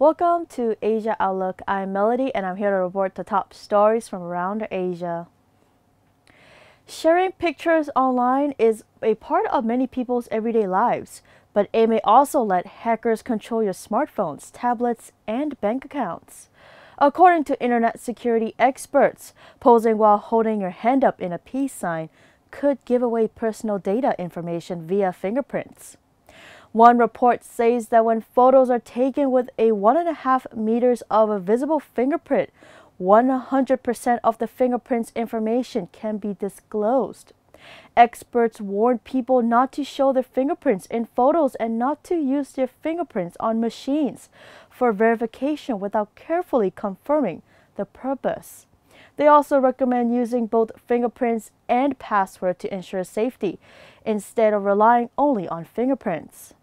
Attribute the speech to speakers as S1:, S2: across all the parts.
S1: Welcome to Asia Outlook. I'm Melody and I'm here to report the top stories from around Asia. Sharing pictures online is a part of many people's everyday lives, but it may also let hackers control your smartphones, tablets, and bank accounts. According to internet security experts, posing while holding your hand up in a peace sign could give away personal data information via fingerprints. One report says that when photos are taken with a 1.5 meters of a visible fingerprint, 100% of the fingerprint's information can be disclosed. Experts warn people not to show their fingerprints in photos and not to use their fingerprints on machines for verification without carefully confirming the purpose. They also recommend using both fingerprints and password to ensure safety, instead of relying only on fingerprints.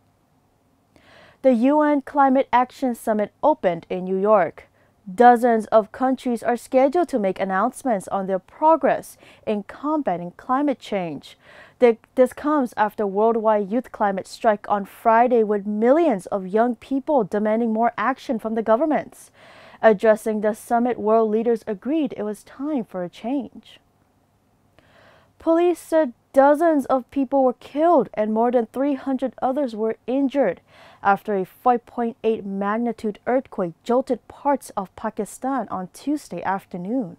S1: The UN Climate Action Summit opened in New York. Dozens of countries are scheduled to make announcements on their progress in combating climate change. This comes after a worldwide youth climate strike on Friday, with millions of young people demanding more action from the governments. Addressing the summit, world leaders agreed it was time for a change. Police said dozens of people were killed and more than 300 others were injured after a 5.8 magnitude earthquake jolted parts of Pakistan on Tuesday afternoon.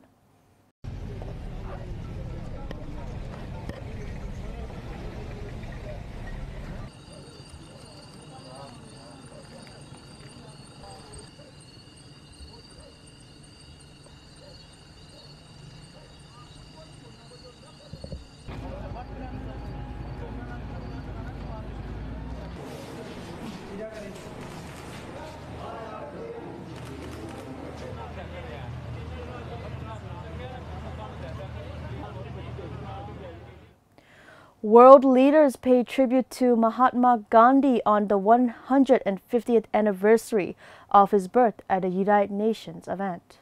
S1: World leaders paid tribute to Mahatma Gandhi on the 150th anniversary of his birth at a United Nations event.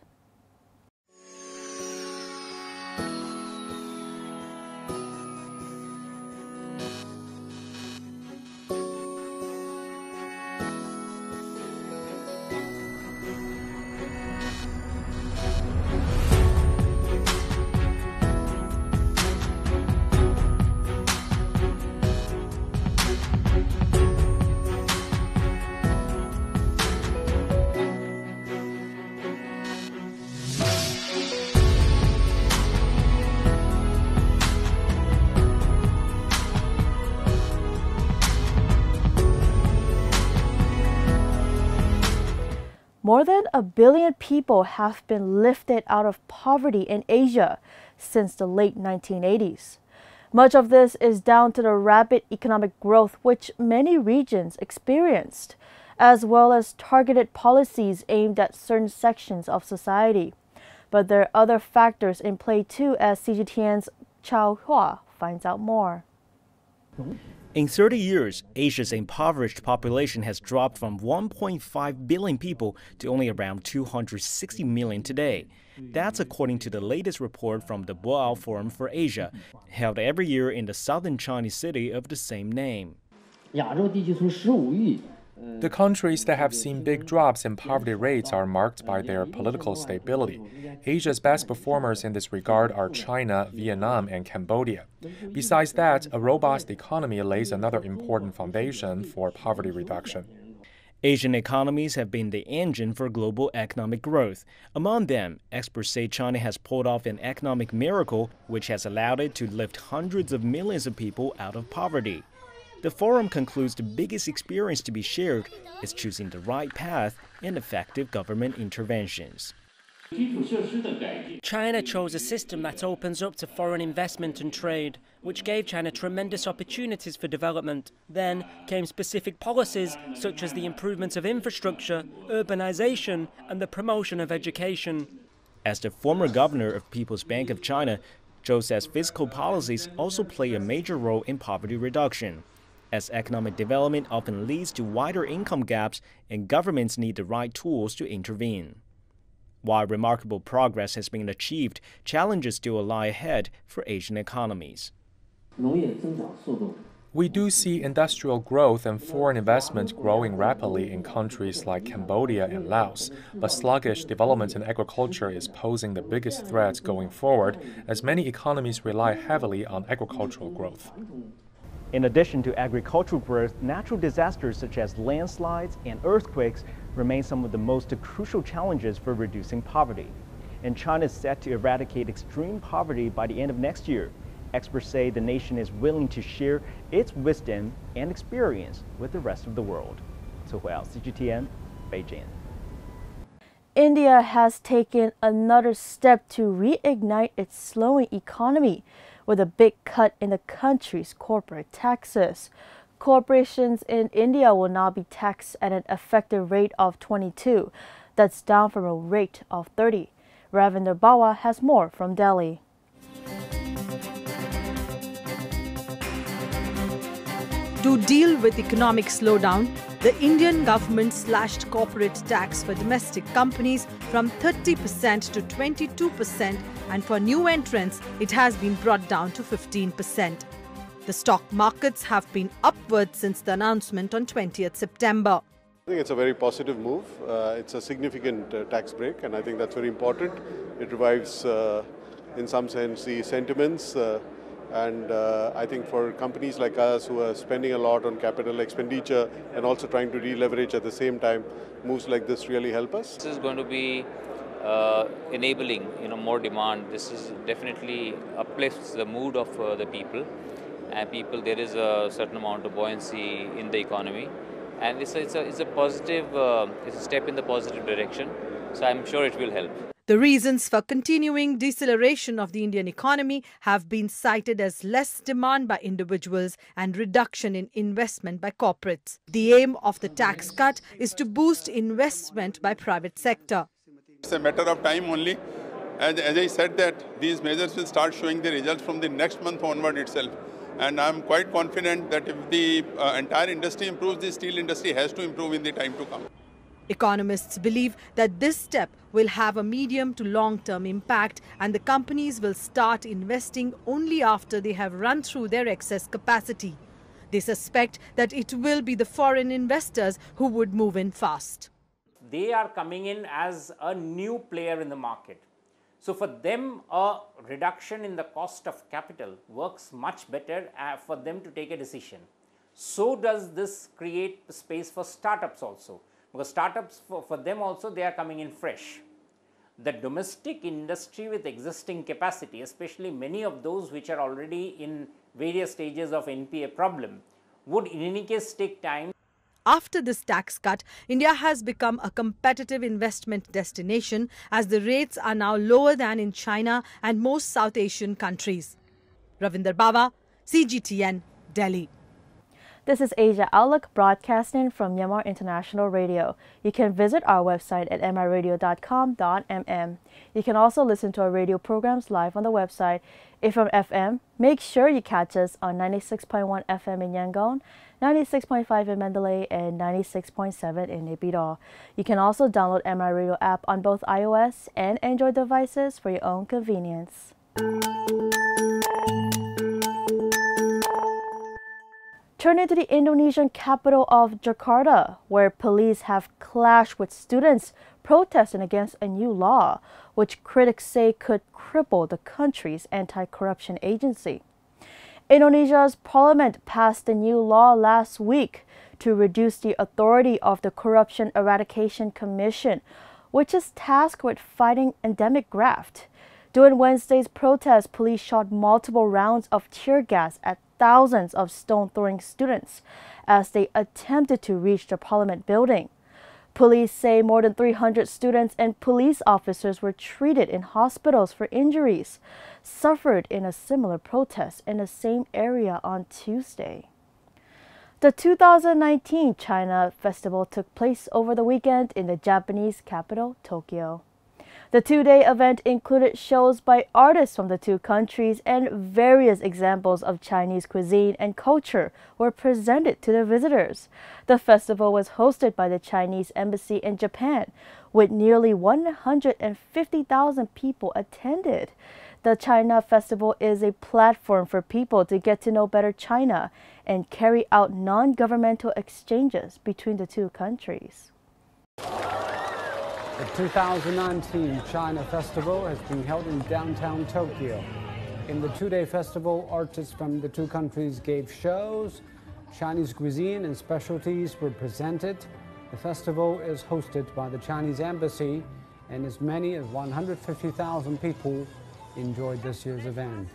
S1: More than 1 billion people have been lifted out of poverty in Asia since the late 1980s. Much of this is down to the rapid economic growth which many regions experienced, as well as targeted policies aimed at certain sections of society. But there are other factors in play too, as CGTN's Chao Hua finds out more.
S2: In 30 years, Asia's impoverished population has dropped from 1.5 billion people to only around 260 million today. That's according to the latest report from the Boao Forum for Asia, held every year in the southern Chinese city of the same name.
S3: The countries that have seen big drops in poverty rates are marked by their political stability. Asia's best performers in this regard are China, Vietnam, and Cambodia. Besides that, a robust economy lays another important foundation for poverty reduction.
S2: Asian economies have been the engine for global economic growth. Among them, experts say China has pulled off an economic miracle which has allowed it to lift hundreds of millions of people out of poverty. The forum concludes the biggest experience to be shared is choosing the right path and effective government interventions.
S4: China chose a system that opens up to foreign investment and trade, which gave China tremendous opportunities for development. Then came specific policies such as the improvement of infrastructure, urbanization, and the promotion of education.
S2: As the former governor of People's Bank of China, Zhou says fiscal policies also play a major role in poverty reduction, as economic development often leads to wider income gaps and governments need the right tools to intervene. While remarkable progress has been achieved, challenges still lie ahead for Asian economies.
S3: We do see industrial growth and foreign investment growing rapidly in countries like Cambodia and Laos, but sluggish development in agriculture is posing the biggest threat going forward, as many economies rely heavily on agricultural growth.
S2: In addition to agricultural growth, natural disasters such as landslides and earthquakes remain some of the most crucial challenges for reducing poverty. And China is set to eradicate extreme poverty by the end of next year. Experts say the nation is willing to share its wisdom and experience with the rest of the world. CGTN, Beijing.
S1: India has taken another step to reignite its slowing economy with a big cut in the country's corporate taxes. Corporations in India will now be taxed at an effective rate of 22. That's down from a rate of 30. Ravinder Bawa has more from Delhi.
S5: To deal with economic slowdown, the Indian government slashed corporate tax for domestic companies from 30% to 22%, and for new entrants, it has been brought down to 15%. The stock markets have been upward since the announcement on 20th September.
S6: I think it's a very positive move. It's a significant tax break, and I think that's very important. It revives, in some sense, the sentiments. And I think for companies like us who are spending a lot on capital expenditure and also trying to re-leverage at the same time, moves like this really help us.
S7: This is going to be enabling, more demand. This is definitely uplifts the mood of the people. And there is a certain amount of buoyancy in the economy, and it's a positive, it's a step in the positive direction. So I'm sure it will help.
S5: The reasons for continuing deceleration of the Indian economy have been cited as less demand by individuals and reduction in investment by corporates. The aim of the tax cut is to boost investment by private sector.
S8: It's a matter of time only. As I said, that these measures will start showing the results from the next month onward itself. And I'm quite confident that if the entire industry improves, the steel industry has to improve in the time to come.
S5: Economists believe that this step will have a medium to long-term impact, and the companies will start investing only after they have run through their excess capacity. They suspect that it will be the foreign investors who would move in fast.
S9: They are coming in as a new player in the market. So for them, a reduction in the cost of capital works much better for them to take a decision. So does this create space for startups also. Because startups, for them also, they are coming in fresh. The domestic industry with existing capacity, especially many of those which are already in various stages of NPA problem, would in any case take time.
S5: After this tax cut, India has become a competitive investment destination as the rates are now lower than in China and most South Asian countries. Ravinder Bawa, CGTN, Delhi.
S1: This is Asia Outlook broadcasting from Myanmar International Radio. You can visit our website at miradio.com.mm. You can also listen to our radio programs live on the website. If you're on FM, make sure you catch us on 96.1 FM in Yangon, 96.5 in Mandalay, and 96.7 in Naypyidaw. You can also download MI Radio app on both iOS and Android devices for your own convenience. Turning to the Indonesian capital of Jakarta, where police have clashed with students protesting against a new law, which critics say could cripple the country's anti-corruption agency. Indonesia's parliament passed a new law last week to reduce the authority of the Corruption Eradication Commission, which is tasked with fighting endemic graft. During Wednesday's protest, police shot multiple rounds of tear gas at thousands of stone-throwing students as they attempted to reach the parliament building. Police say more than 300 students and police officers were treated in hospitals for injuries suffered in a similar protest in the same area on Tuesday. The 2019 China Festival took place over the weekend in the Japanese capital, Tokyo. The two-day event included shows by artists from the two countries, and various examples of Chinese cuisine and culture were presented to the visitors. The festival was hosted by the Chinese Embassy in Japan, with nearly 150,000 people attended. The China Festival is a platform for people to get to know better China and carry out non-governmental exchanges between the two countries.
S10: The 2019 China Festival has been held in downtown Tokyo. In the two-day festival, artists from the two countries gave shows, Chinese cuisine and specialties were presented. The festival is hosted by the Chinese Embassy, and as many as 150,000 people enjoyed this year's event.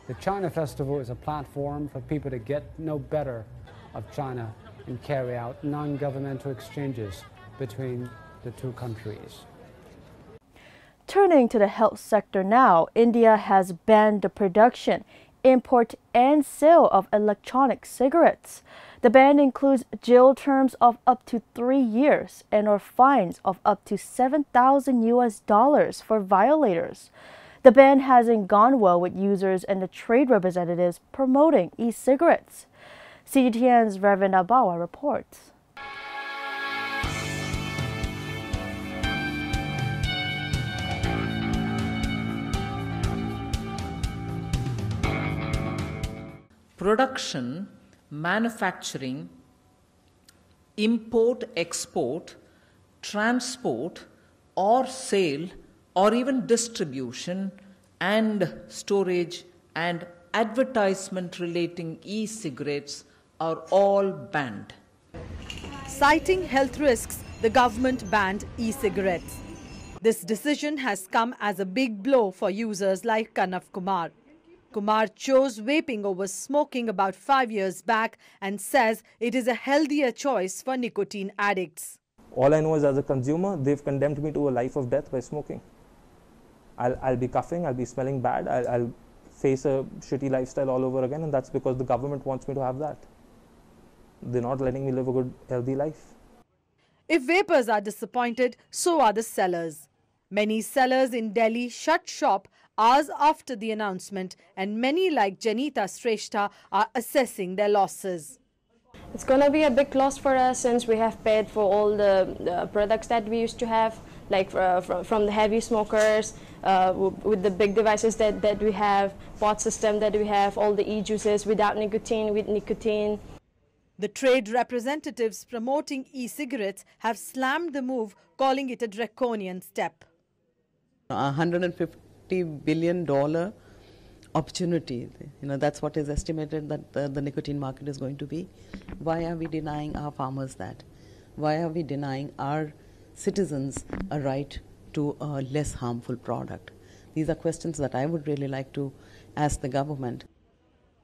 S10: The China Festival is a platform for people to get to know better of China and carry out non-governmental exchanges between the two countries.
S1: Turning to the health sector now, India has banned the production, import, and sale of electronic cigarettes. The ban includes jail terms of up to 3 years and or fines of up to $7,000 for violators. The ban hasn't gone well with users and the trade representatives promoting e-cigarettes. CGTN's Ravin Abawa reports.
S11: Production, manufacturing, import, export, transport, or sale, or even distribution and storage and advertisement relating e-cigarettes are all banned.
S5: Citing health risks, the government banned e-cigarettes. This decision has come as a big blow for users like Kanav Kumar. Kumar chose vaping over smoking about 5 years back and says it is a healthier choice for nicotine addicts.
S12: All I know is as a consumer, they've condemned me to a life of death by smoking. I'll be coughing, I'll be smelling bad, I'll face a shitty lifestyle all over again, and that's because the government wants me to have that. They're not letting me live a good, healthy life.
S5: If vapers are disappointed, so are the sellers. Many sellers in Delhi shut shop hours after the announcement, and many like Janita Shrestha are assessing their losses.
S13: It's going to be a big loss for us since we have paid for all the products that we used to have, like from the heavy smokers, with the big devices that we have, pod system that we have, all the e-juices without nicotine, with nicotine.
S5: The trade representatives promoting e-cigarettes have slammed the move, calling it a draconian step.
S14: $150 billion opportunity, that's what is estimated that the nicotine market is going to be. Why are we denying our farmers that? Why are we denying our citizens a right to a less harmful product? These are questions that I would really like to ask the government.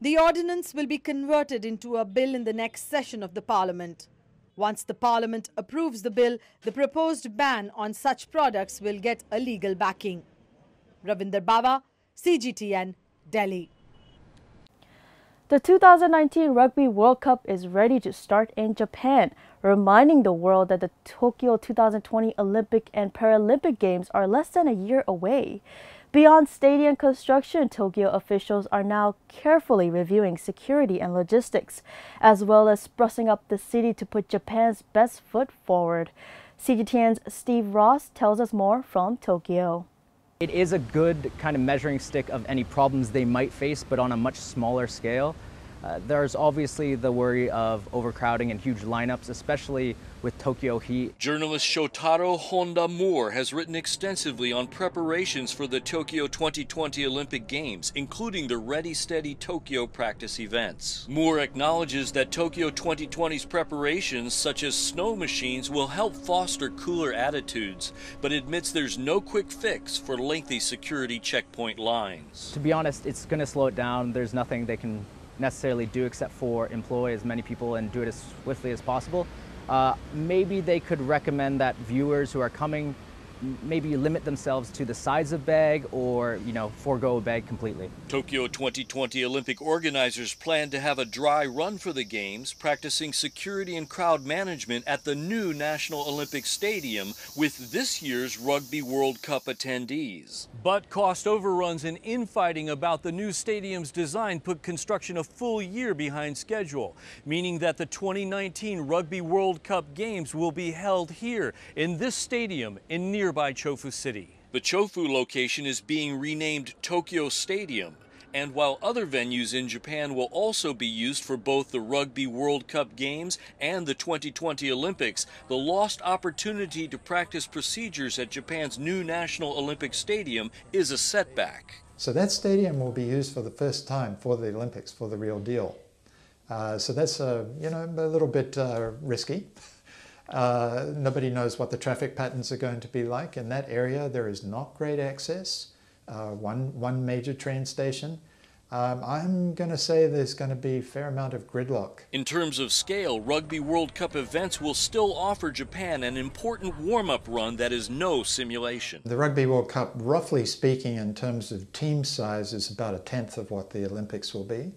S5: The ordinance will be converted into a bill in the next session of the Parliament. Once the Parliament approves the bill, the proposed ban on such products will get a legal backing. Ravinder Bava, CGTN, Delhi.
S1: The 2019 Rugby World Cup is ready to start in Japan, reminding the world that the Tokyo 2020 Olympic and Paralympic Games are less than a year away. Beyond stadium construction, Tokyo officials are now carefully reviewing security and logistics, as well as sprucing up the city to put Japan's best foot forward. CGTN's Steve Ross tells us more from Tokyo.
S15: It is a good kind of measuring stick of any problems they might face, but on a much smaller scale. There's obviously the worry of overcrowding and huge lineups, especially with Tokyo heat.
S16: Journalist Shotaro Honda Moore has written extensively on preparations for the Tokyo 2020 Olympic Games, including the Ready Steady Tokyo practice events. Moore acknowledges that Tokyo 2020's preparations, such as snow machines, will help foster cooler attitudes, but admits there's no quick fix for lengthy security checkpoint lines.
S15: To be honest, it's going to slow it down. There's nothing they can necessarily do except for employ as many people and do it as swiftly as possible. Maybe they could recommend that viewers who are coming maybe limit themselves to the size of bag or, forego a bag completely.
S16: Tokyo 2020 Olympic organizers plan to have a dry run for the Games, practicing security and crowd management at the new National Olympic Stadium with this year's Rugby World Cup attendees. But cost overruns and infighting about the new stadium's design put construction a full year behind schedule, meaning that the 2019 Rugby World Cup Games will be held here in this stadium in nearby Chofu City. The Chofu location is being renamed Tokyo Stadium, and while other venues in Japan will also be used for both the Rugby World Cup games and the 2020 Olympics, the lost opportunity to practice procedures at Japan's new National Olympic Stadium is a setback.
S17: So that stadium will be used for the first time for the Olympics, for the real deal. So that's a little bit risky. Nobody knows what the traffic patterns are going to be like. In that area, there is not great access. One major train station. I'm going to say there's going to be a fair amount of gridlock.
S16: In terms of scale, Rugby World Cup events will still offer Japan an important warm-up run that is no simulation.
S17: The Rugby World Cup, roughly speaking, in terms of team size, is about 1/10 of what the Olympics will be.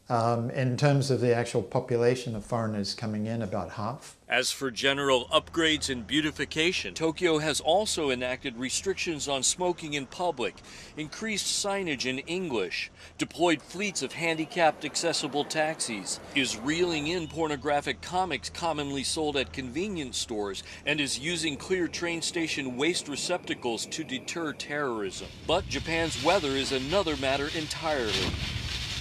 S17: In terms of the actual population of foreigners coming in, about half.
S16: As for general upgrades and beautification, Tokyo has also enacted restrictions on smoking in public, increased signage in English, deployed fleets of handicapped accessible taxis, is reeling in pornographic comics commonly sold at convenience stores, and is using clear train station waste receptacles to deter terrorism. But Japan's weather is another matter entirely.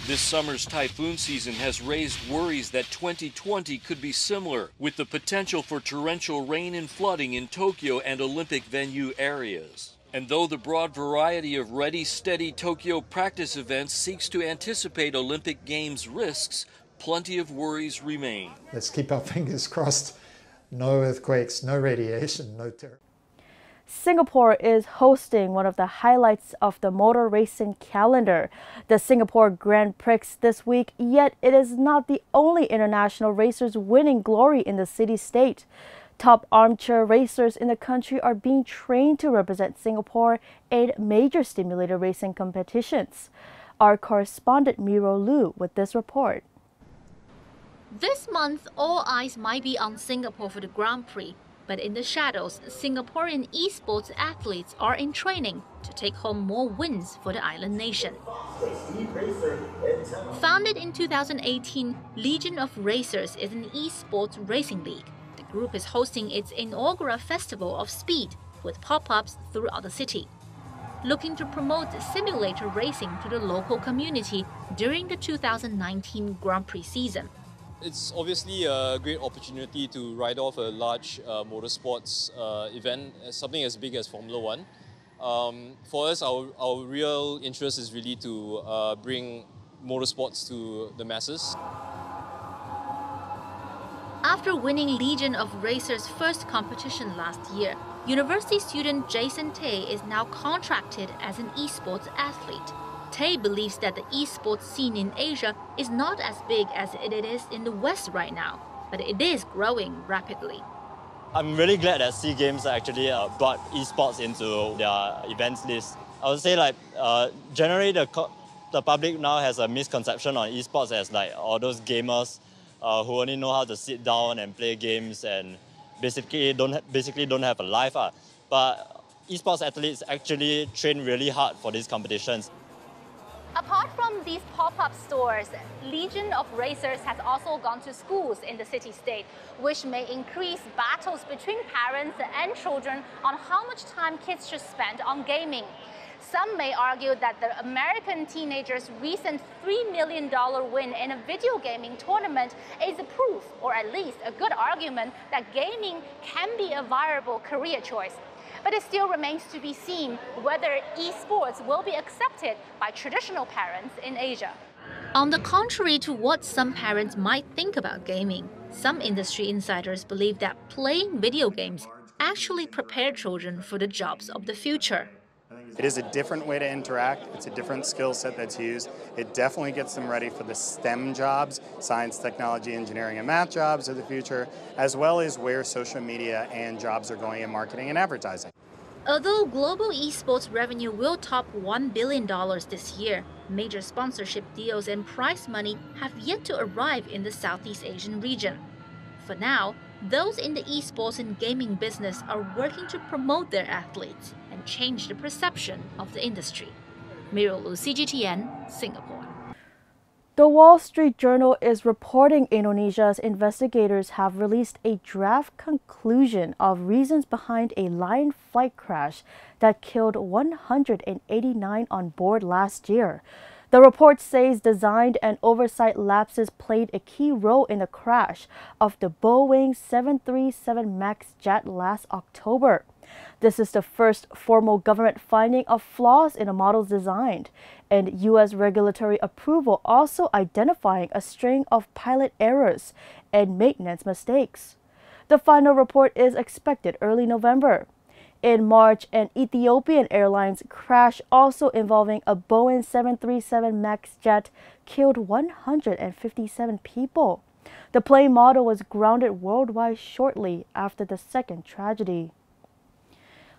S16: This summer's typhoon season has raised worries that 2020 could be similar, with the potential for torrential rain and flooding in Tokyo and Olympic venue areas. And though the broad variety of Ready Steady Tokyo practice events seeks to anticipate Olympic Games risks, plenty of worries remain.
S17: Let's keep our fingers crossed. No earthquakes, no radiation, no terror.
S1: Singapore is hosting one of the highlights of the motor racing calendar, the Singapore Grand Prix this week, yet it is not the only international racers winning glory in the city-state. Top armchair racers in the country are being trained to represent Singapore in major simulator racing competitions. Our correspondent Miro Liu with this report.
S18: This month, all eyes might be on Singapore for the Grand Prix. But in the shadows, Singaporean esports athletes are in training to take home more wins for the island nation. Founded in 2018, Legion of Racers is an esports racing league. The group is hosting its inaugural Festival of Speed with pop-ups throughout the city, looking to promote simulator racing to the local community during the 2019 Grand Prix season.
S19: It's obviously a great opportunity to ride off a large motorsports event, something as big as Formula One. For us, our real interest is really to bring motorsports to the masses.
S18: After winning Legion of Racers' first competition last year, university student Jason Tay is now contracted as an esports athlete. Tay believes that the esports scene in Asia is not as big as it is in the West right now, but it is growing rapidly.
S20: I'm really glad that SEA Games actually brought esports into their events list. I would say generally the public now has a misconception on esports as all those gamers who only know how to sit down and play games and basically don't have a life. But esports athletes actually train really hard for these competitions.
S18: Apart from these pop-up stores, Legion of Racers has also gone to schools in the city-state, which may increase battles between parents and children on how much time kids should spend on gaming. Some may argue that the American teenagers' recent $3 million win in a video gaming tournament is a proof, or at least a good argument, that gaming can be a viable career choice. But it still remains to be seen whether esports will be accepted by traditional parents in Asia. On the contrary to what some parents might think about gaming, some industry insiders believe that playing video games actually prepare children for the jobs of the future.
S21: It is a different way to interact. It's a different skill set that's used. It definitely gets them ready for the STEM jobs, science, technology, engineering, and math jobs of the future, as well as where social media and jobs are going in marketing and advertising.
S18: Although global esports revenue will top $1 billion this year, major sponsorship deals and prize money have yet to arrive in the Southeast Asian region. For now, those in the esports and gaming business are working to promote their athletes and change the perception of the industry. Miro Liu, CGTN, Singapore.
S1: The Wall Street Journal is reporting Indonesia's investigators have released a draft conclusion of reasons behind a Lion flight crash that killed 189 on board last year. The report says design and oversight lapses played a key role in the crash of the Boeing 737 MAX jet last October. This is the first formal government finding of flaws in the model's design, and U.S. regulatory approval also identifying a string of pilot errors and maintenance mistakes. The final report is expected early November. In March, an Ethiopian Airlines crash also involving a Boeing 737 MAX jet killed 157 people. The plane model was grounded worldwide shortly after the second tragedy.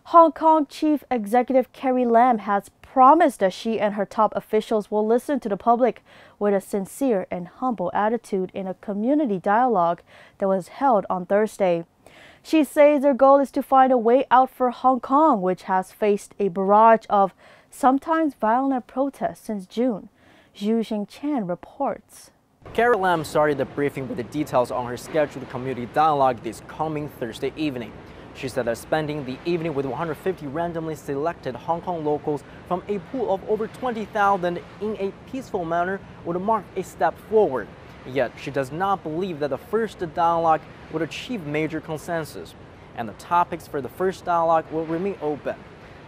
S1: Hong Kong Chief Executive Carrie Lam has promised that she and her top officials will listen to the public with a sincere and humble attitude in a community dialogue that was held on Thursday. She says their goal is to find a way out for Hong Kong, which has faced a barrage of sometimes violent protests since June. Zhu Xingqian reports.
S4: Carrie Lam started the briefing with the details on her scheduled community dialogue this coming Thursday evening. She said that spending the evening with 150 randomly selected Hong Kong locals from a pool of over 20,000 in a peaceful manner would mark a step forward. Yet, she does not believe that the first dialogue would achieve major consensus, and the topics for the first dialogue will remain open.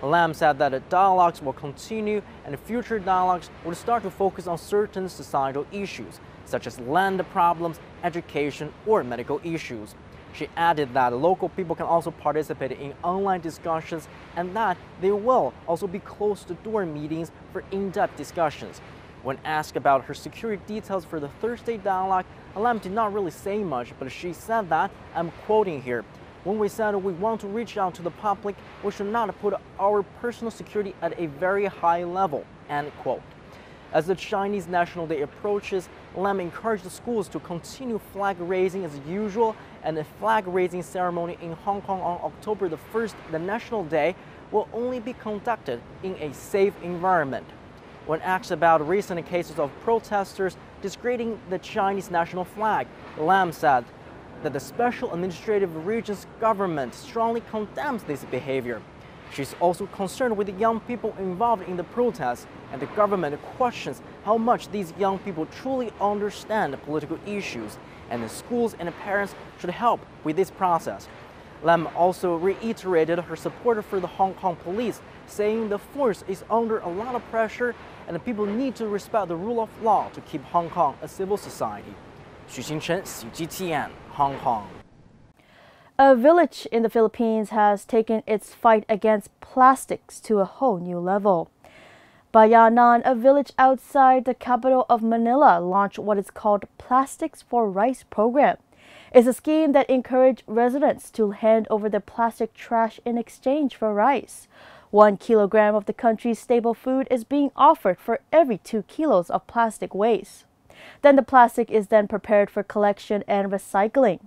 S4: Lam said that the dialogues will continue and future dialogues will start to focus on certain societal issues, such as land problems, education, or medical issues. She added that local people can also participate in online discussions and that there will also be closed-the-door meetings for in-depth discussions. When asked about her security details for the Thursday dialogue, Lam did not really say much, but she said that, I'm quoting here, "When we said we want to reach out to the public, we should not put our personal security at a very high level," end quote. As the Chinese National Day approaches, Lam encouraged the schools to continue flag raising as usual, and the flag raising ceremony in Hong Kong on October the 1st, the National Day, will only be conducted in a safe environment. When asked about recent cases of protesters disgrading the Chinese national flag, Lam said that the Special Administrative Region's government strongly condemns this behavior. She's also concerned with the young people involved in the protests, and the government questions how much these young people truly understand political issues, and the schools and the parents should help with this process. Lam also reiterated her support for the Hong Kong police, saying the force is under a lot of pressure and the people need to respect the rule of law to keep Hong Kong a civil society. Xu Xingchen, CGTN, Hong Kong.
S1: A village in the Philippines has taken its fight against plastics to a whole new level. Bayanan, a village outside the capital of Manila, launched what is called Plastics for Rice program. It's a scheme that encourages residents to hand over their plastic trash in exchange for rice. 1 kilogram of the country's staple food is being offered for every 2 kilos of plastic waste. Then the plastic is then prepared for collection and recycling.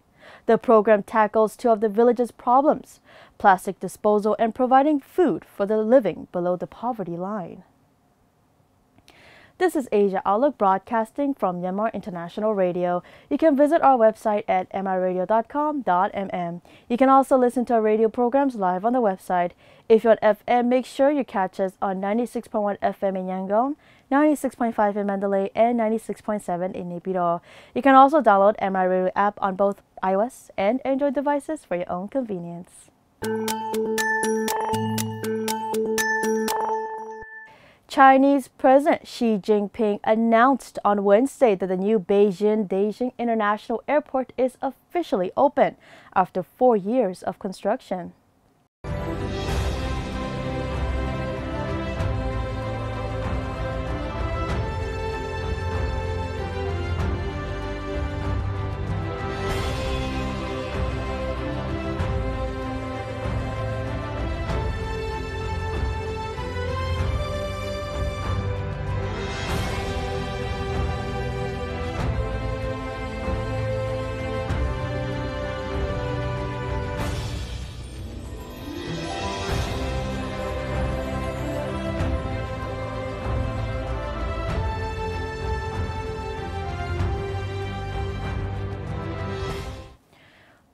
S1: The program tackles 2 of the village's problems: plastic disposal and providing food for the living below the poverty line. This is Asia Outlook broadcasting from Myanmar International Radio. You can visit our website at miradio.com.mm. You can also listen to our radio programs live on the website. If you're on FM, make sure you catch us on 96.1 FM in Yangon, 96.5 in Mandalay, and 96.7 in Naypyidaw. You can also download MI Radio app on both iOS and Android devices for your own convenience. Chinese President Xi Jinping announced on Wednesday that the new Beijing International Airport is officially open after 4 years of construction.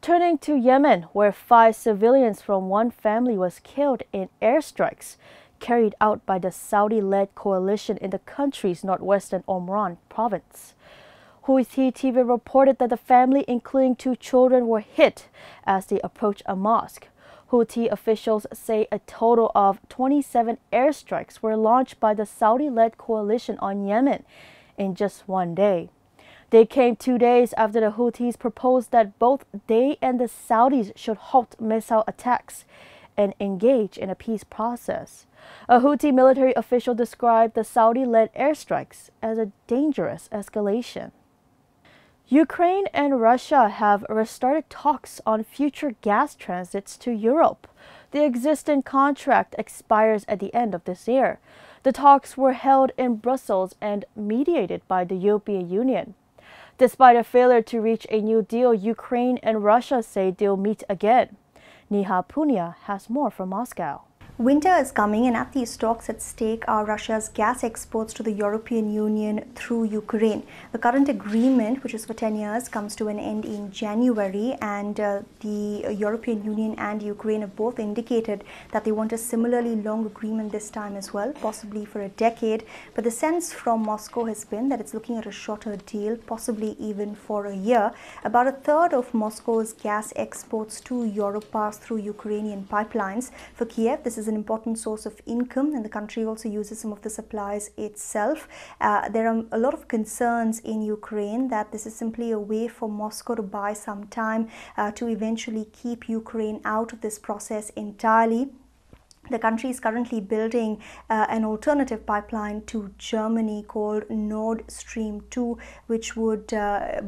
S1: Turning to Yemen, where 5 civilians from one family was killed in airstrikes carried out by the Saudi-led coalition in the country's northwestern Omran province. Houthi TV reported that the family, including 2 children, were hit as they approached a mosque. Houthi officials say a total of 27 airstrikes were launched by the Saudi-led coalition on Yemen in just one day. They came 2 days after the Houthis proposed that both they and the Saudis should halt missile attacks and engage in a peace process. A Houthi military official described the Saudi-led airstrikes as a dangerous escalation. Ukraine and Russia have restarted talks on future gas transits to Europe. The existing contract expires at the end of this year. The talks were held in Brussels and mediated by the European Union. Despite a failure to reach a new deal, Ukraine and Russia say they'll meet again. Neha Punia has more from Moscow.
S3: Winter is coming, and at these talks at stake are Russia's gas exports to the European Union through Ukraine. The current agreement, which is for 10 years, comes to an end in January, and the European Union and Ukraine have both indicated that they want a similarly long agreement this time as well, possibly for a decade. But the sense from Moscow has been that it's looking at a shorter deal, possibly even for a year. About a third of Moscow's gas exports to Europe pass through Ukrainian pipelines. For Kiev, this is an important source of income, and the country also uses some of the supplies itself. There are a lot of concerns in Ukraine that this is simply a way for Moscow to buy some time to eventually keep Ukraine out of this process entirely. The country is currently building an alternative pipeline to Germany called Nord Stream 2, which would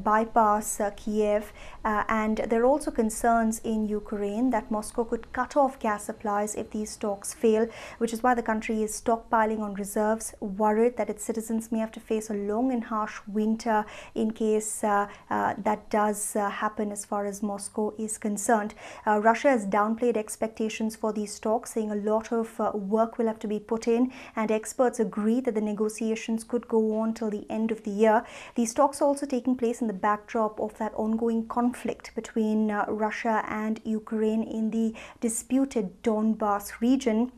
S3: bypass Kiev. And there are also concerns in Ukraine that Moscow could cut off gas supplies if these talks fail, which is why the country is stockpiling on reserves, worried that its citizens may have to face a long and harsh winter in case that does happen as far as Moscow is concerned. Russia has downplayed expectations for these talks, saying a lot of work will have to be put in, and experts agree that the negotiations could go on till the end of the year. These talks are also taking place in the backdrop of that ongoing conflict between Russia and Ukraine in the disputed Donbas region.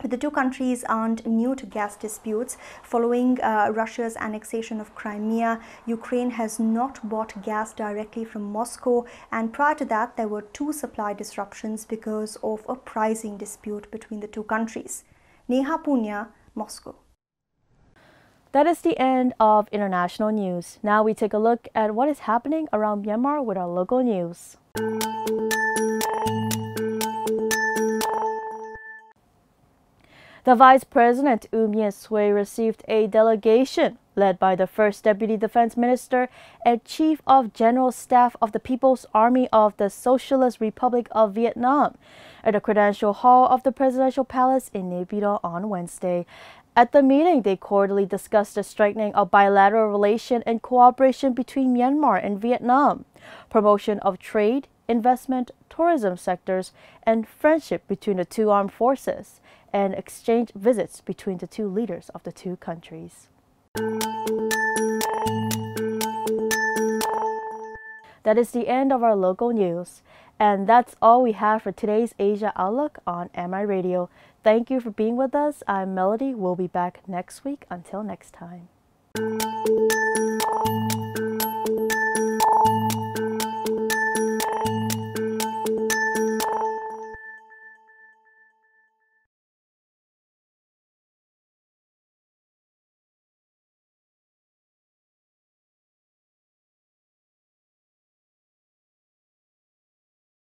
S3: But the two countries aren't new to gas disputes. Following Russia's annexation of Crimea, Ukraine has not bought gas directly from Moscow, and prior to that there were 2 supply disruptions because of a pricing dispute between the two countries. Neha Punya, Moscow.
S1: That is the end of international news. Now we take a look at what is happening around Myanmar with our local news. The Vice President, Sui, received a delegation led by the First Deputy Defense Minister and Chief of General Staff of the People's Army of the Socialist Republic of Vietnam at the Credential Hall of the Presidential Palace in Naypyidaw on Wednesday. At the meeting, they cordially discussed the strengthening of bilateral relation and cooperation between Myanmar and Vietnam, promotion of trade, investment, tourism sectors, and friendship between the two armed forces, and exchange visits between the two leaders of the two countries. That is the end of our local news. And that's all we have for today's Asia Outlook on MI Radio. Thank you for being with us. I'm Melody. We'll be back next week. Until next time.